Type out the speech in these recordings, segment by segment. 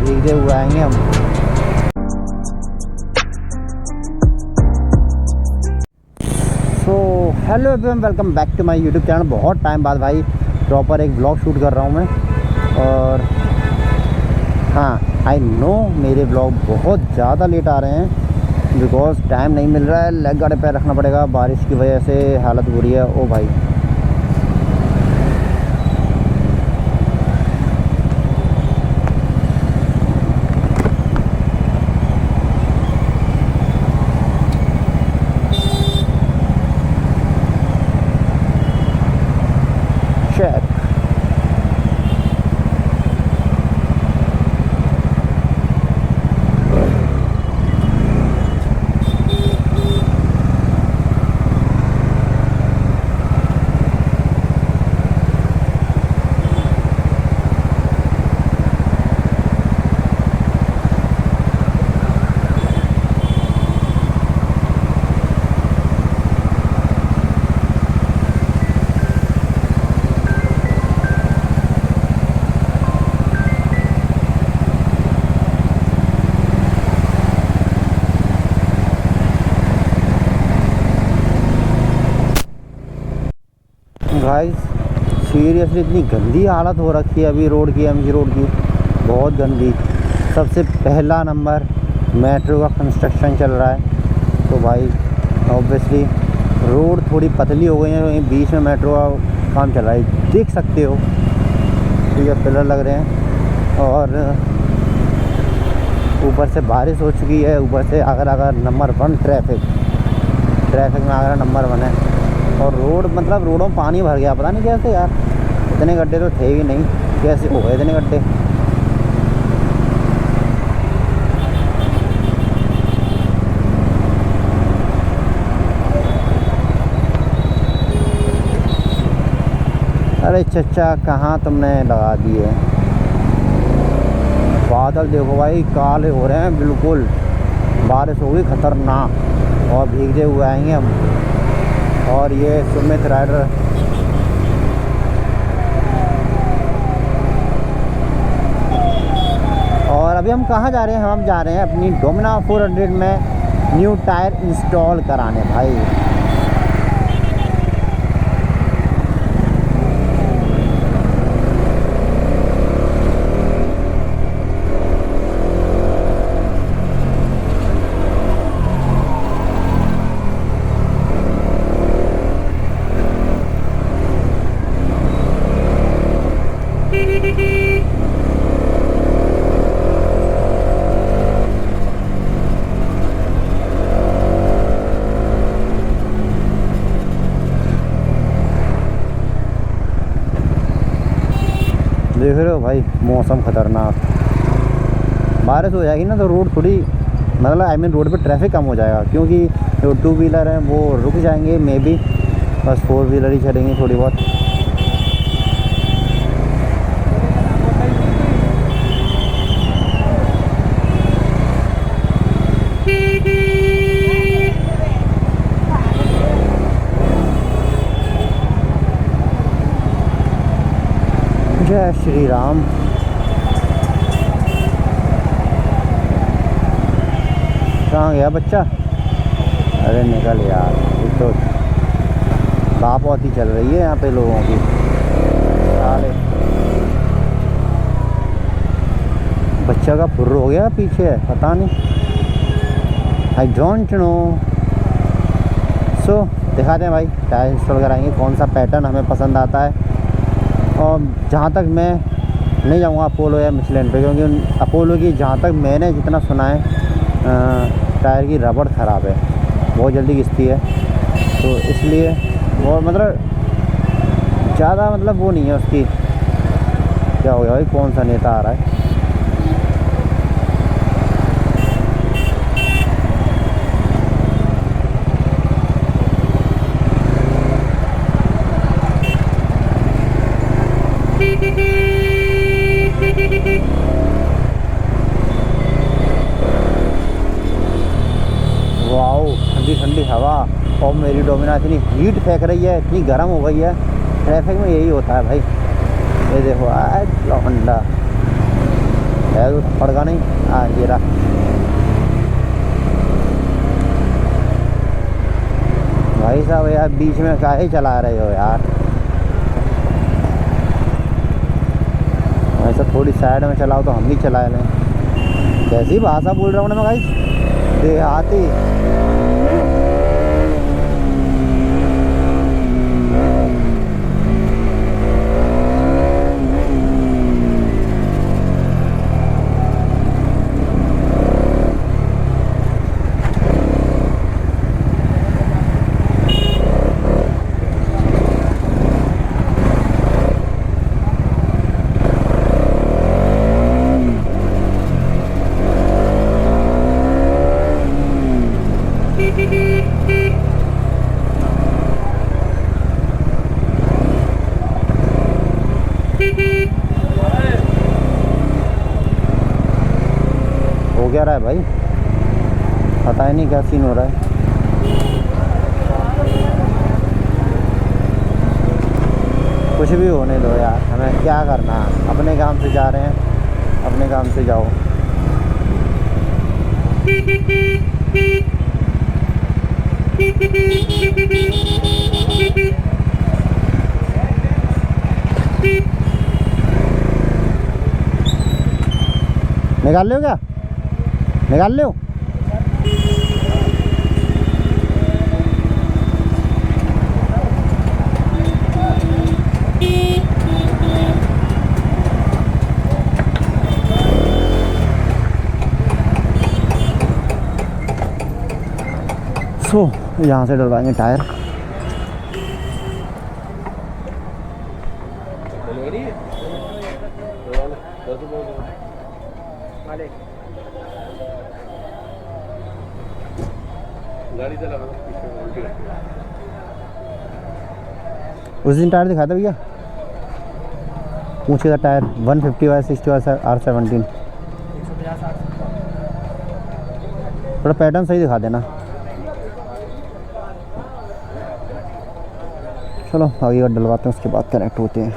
भीगते हुए आएंगे हम। So hello everyone, welcome back to my YouTube channel. बहुत टाइम बाद भाई प्रॉपर एक ब्लॉग शूट कर रहा हूँ मैं। और हाँ, आई नो मेरे ब्लॉग बहुत ज़्यादा लेट आ रहे हैं बिकॉज टाइम नहीं मिल रहा है। लेग गार्ड पैर रखना पड़ेगा, बारिश की वजह से हालत बुरी है। ओ भाई चेक। गाइस सीरियसली इतनी गंदी हालत हो रखी है अभी रोड की, एमजी रोड की, बहुत गंदी। सबसे पहला नंबर मेट्रो का कंस्ट्रक्शन चल रहा है, तो भाई ऑब्वियसली रोड थोड़ी पतली हो गई है। वहीं बीच में मेट्रो का काम चल रहा है, देख सकते हो। ठीक है, पिलर लग रहे हैं और ऊपर से बारिश हो चुकी है। ऊपर से अगर नंबर 1 ट्रैफिक में अगर नंबर 1 है। और रोड मतलब रोडों में पानी भर गया, पता नहीं कैसे यार। इतने गड्ढे तो थे ही नहीं, कैसे हो गए इतने गड्ढे। अरे चचा कहाँ तुमने लगा दिए। बादल देखो भाई, काले हो रहे हैं बिल्कुल। बारिश होगी खतरनाक और भीगते हुए आएंगे हम। और ये सुमित राइडर और अभी हम कहाँ जा रहे हैं? हम जा रहे हैं अपनी डोमिना 400 में न्यू टायर इंस्टॉल कराने भाई। देख रहे हो भाई, मौसम खतरनाक। बारिश हो जाएगी ना तो रोड थोड़ी मतलब रोड पे ट्रैफिक कम हो जाएगा, क्योंकि जो 2 व्हीलर हैं वो रुक जाएंगे मे बी। बस 4 व्हीलर ही चलेंगे थोड़ी बहुत। जय श्री राम। कहाँ गया बच्चा? अरे निकल यार, एक तो बापौती चल रही है यहाँ पे लोगों की। साले बच्चा का फुर्र हो गया पीछे है, पता नहीं। I don't know. सो दिखाते हैं भाई, टायर इंस्टॉल कराएंगे। कौन सा पैटर्न हमें पसंद आता है। और जहाँ तक मैं नहीं जाऊँगा अपोलो या मिशेलिन पे, क्योंकि अपोलो की जहाँ तक मैंने जितना सुना है टायर की रबड़ ख़राब है, बहुत जल्दी घिसती है। तो इसलिए वो मतलब ज़्यादा मतलब वो नहीं है उसकी। क्या हो गया भाई, कौन सा नेता आ रहा है? वाओ, ठंडी ठंडी हवा। और मेरी डोमिना इतनी हीट फेंक रही है, इतनी गर्म हो गई है। ट्रैफिक में यही होता है भाई। ये देखो आज लौंडा है तो पड़गा नहीं। हाँ ये रहा। भाई साहब यार बीच में काहे चला रहे हो यार, ऐसा थोड़ी साइड में चलाओ तो हम भी चला लें। कैसी भाषा बोल रहा हूँ ना मैं गाइस, देहाती। हो क्या रहा है भाई, पता ही नहीं क्या सीन हो रहा है। कुछ भी होने दो यार, हमें क्या करना है, अपने काम से जा रहे हैं, अपने काम से जाओ। निकाल लो क्या, निकाल लो। सो यहाँ से डलवाएंगे टायर। उस दिन टायर दिखा था भैया, पूछे था टायर 150/60 R17। थोड़ा पैटर्न सही दिखा देना। चलो आगे और डलवाते हैं, उसके बाद कनेक्ट होते हैं।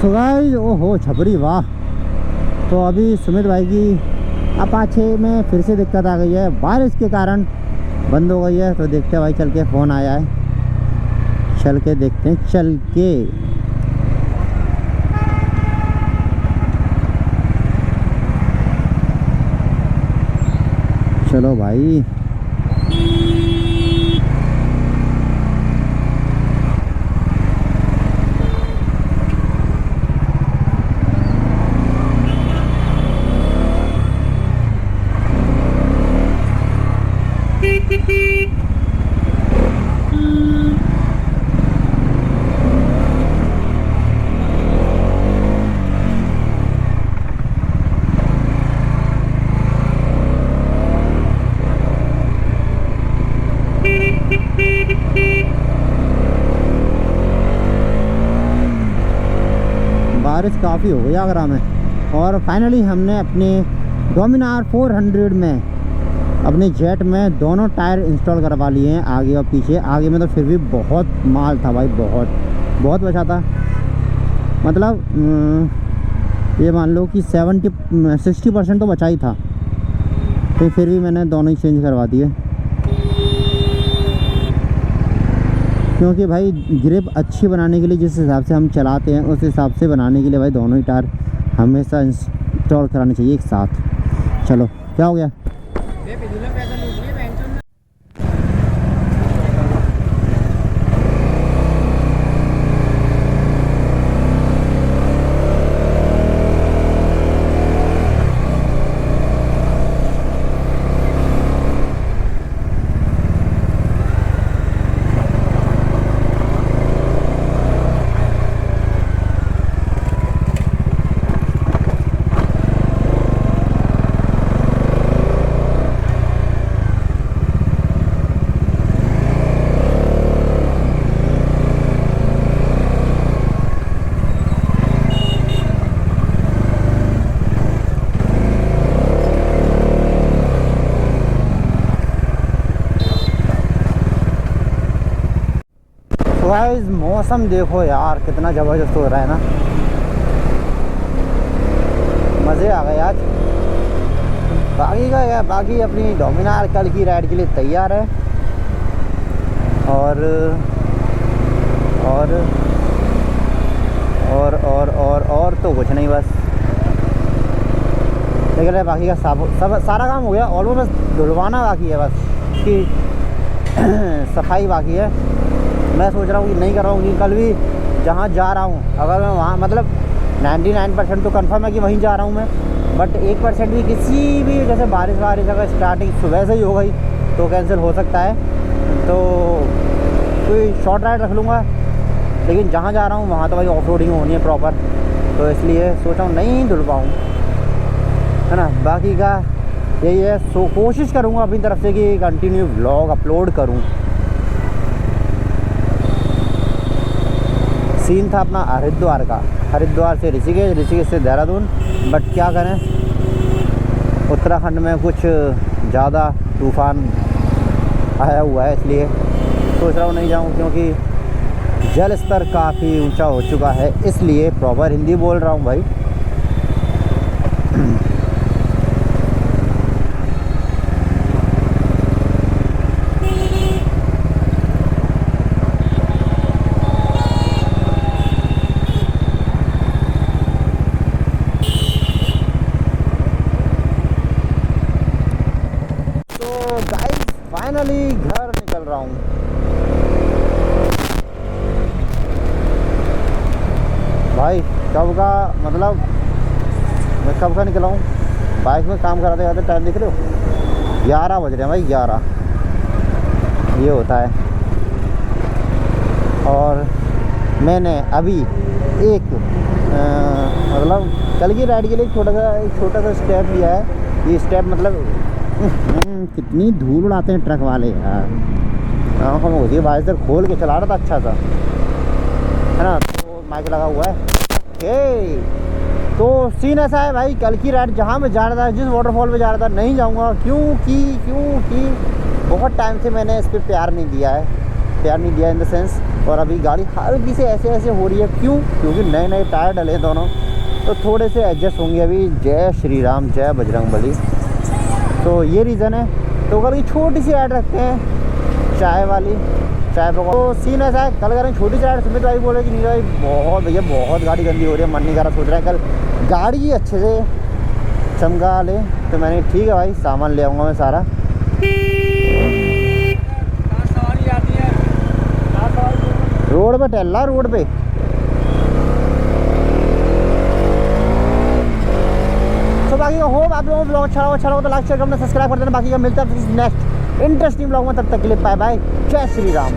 सो गाइस, ओहो छपरी वाह। तो अभी सुमित भाई की अपाचे में फिर से दिक्कत आ गई है, बारिश के कारण बंद हो गई है। तो देखते हैं भाई, चल के फ़ोन आया है, चल के देखते हैं, चल के। चलो भाई, बारिश काफ़ी हो गई आगरा में। और फाइनली हमने अपने डोमिनार 400 में, अपने जेट में दोनों टायर इंस्टॉल करवा लिए हैं, आगे और पीछे। आगे में तो फिर भी बहुत माल था भाई, बहुत बहुत बचा था। मतलब ये मान लो कि 60% तो बचा ही था। फिर भी मैंने दोनों ही चेंज करवा दिए, क्योंकि भाई ग्रिप अच्छी बनाने के लिए जिस हिसाब से हम चलाते हैं उस हिसाब से बनाने के लिए भाई दोनों ही टायर हमेशा इंस्टॉल कराने चाहिए एक साथ। चलो क्या हो गया, मौसम देखो यार कितना ज़बरदस्त हो रहा है ना, मज़े आ गए आज। बाकी का यार, बाकी अपनी डोमिनार कल की राइड के लिए तैयार है। और और और तो कुछ नहीं, बस देख रहे बाकी का सब सारा काम हो गया ऑलमोस्ट, बस धुलवाना बाकी है, बस कि सफाई बाकी है। मैं सोच रहा हूँ कि नहीं कर रहा हूँ कि कल भी जहाँ जा रहा हूँ, अगर मैं वहाँ मतलब 99% तो कंफर्म है कि वहीं जा रहा हूँ मैं, बट 1% भी किसी भी जैसे बारिश अगर स्टार्टिंग सुबह से ही हो गई तो कैंसिल हो सकता है। तो कोई शॉर्ट राइड रख लूँगा, लेकिन जहाँ जा रहा हूँ वहाँ तो भाई ऑफ रोडिंग होनी है प्रॉपर, तो इसलिए सोचा हूँ नहीं धुल पाऊँ, है ना। बाकी का यही है, सो कोशिश करूँगा अपनी तरफ से कि कंटिन्यू व्लॉग अपलोड करूँ। सीन था अपना हरिद्वार का, हरिद्वार से ऋषिकेश, ऋषिकेश से देहरादून, बट क्या करें उत्तराखंड में कुछ ज़्यादा तूफ़ान आया हुआ है, इसलिए सोच रहा हूँ नहीं जाऊँ, क्योंकि जल स्तर काफ़ी ऊंचा हो चुका है, इसलिए प्रॉपर हिंदी बोल रहा हूँ भाई। तो गाइस फाइनली घर निकल रहा हूँ। भाई कब का मतलब मैं कब का निकला हूँ, बाइक में काम कराते कराते टाइम देख रहे हो 11 बज रहे हैं भाई, 11 ये होता है। और मैंने अभी एक मतलब कल की राइड के लिए छोटा सा स्टेप लिया है। ये स्टेप मतलब कितनी धूल उड़ाते हैं ट्रक वाले यार, आँखों में होती है। बाइक से खोल के चला रहा था अच्छा सा, है ना, तो माइक लगा हुआ है। तो सीन ऐसा है भाई, कल की राइड जहाँ मैं जा रहा था, जिस वाटरफॉल में जा रहा था, नहीं जाऊँगा क्योंकि बहुत टाइम से मैंने इस पर प्यार नहीं दिया इन द सेंस। और अभी गाड़ी हल्की से ऐसे हो रही है, क्योंकि नए टायर डले हैं दोनों, तो थोड़े से एडजस्ट होंगे अभी। जय श्री राम, जय बजरंगबली। तो ये रीज़न है। तो कल की छोटी सी राइड रखते हैं, चाय पकौड़ा। तो सीन ऐसा है, कल करें छोटी सी राइड। सुमित भाई बोले कि नहीं भाई बहुत गाड़ी गंदी हो रही है, मन नहीं कर रहा, सोच रहा है कल गाड़ी अच्छे से चमका ले। तो मैंने ठीक है भाई, सामान ले आऊँगा मैं सारा। रोड पे टहल रहा, रोड पे। तो बाकी का होप आप लोगों को ब्लॉग अच्छा लगा तो लाइक शेयर करना, सब्सक्राइब कर देना। बाकी का मिलता है नेक्स्ट इंटरेस्टिंग ब्लॉग में, तब तक के लिए बाय बाय, जय श्री राम।